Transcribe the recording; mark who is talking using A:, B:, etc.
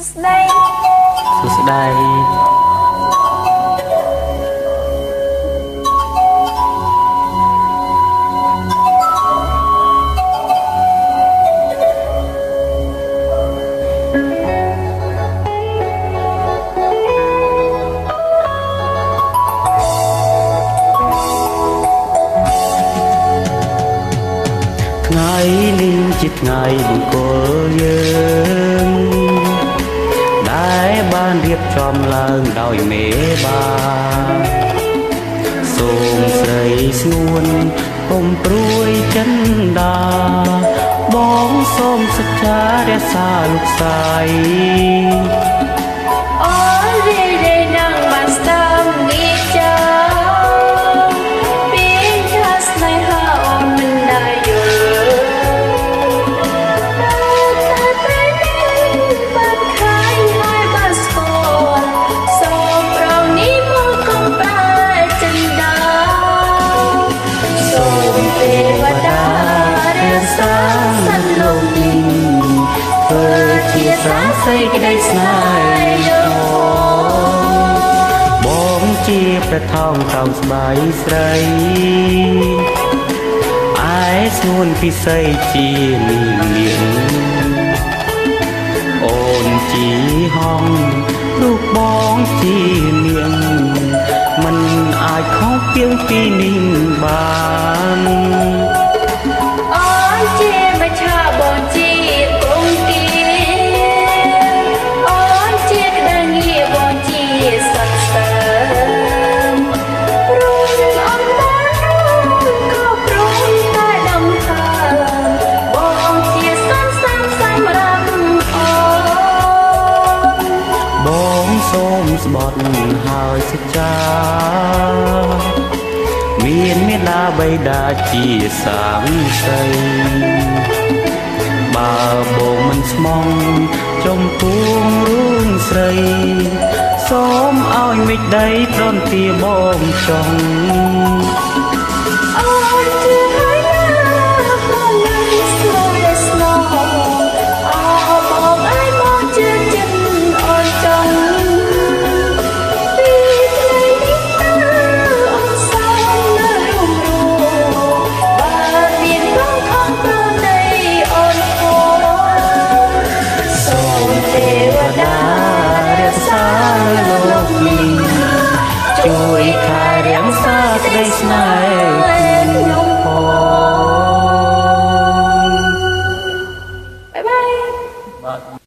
A: ស្ដី
B: សួស្ដីថ្ងៃនេះជាថ្ងៃបង្គោលយើងដែលបានរៀបចំឡើងដោយមេបាសូមស្រីស្ងួនកុំព្រួយចិនដាបងសូមសច្ចារក្សាលោកស្រី
A: អូនរីករាយណាស់បានស្ដាប់នេះចាពីថាស្នេហាអូនមិនដែលយល់តែតែបានខាយហើយបានស្គាល់សូមប្រងនេះមកកុំប្រែចិនដាសូមទេវតារក្សាសត្វលោកនេះធ្វើជាសាសេចក្តីស្នេហ៍
B: បងជាប្រថោងក្រោមស្បែកស្រីឯស្ងួនពិសីជានាងអូនជាហងរូបបងជានាងមិនអាចខុសពីពីនេះបាន
A: អូនជាមច្ឆាបងជាគង្គាអូនជាក្តៅងារបងជាសត្វស្ទើរព្រមអំបានក៏ព្រមតែដំថាបងជាសន្សំសម្រាប់អូន
B: បងសូមស្បត់ហើយសច្ចាមានមេដាបៃតាជាសាមសីបើបងមិនស្មងចំពោះរូងស្រីសូមឲ្យមេឃដីប្រន់ទាបងចង់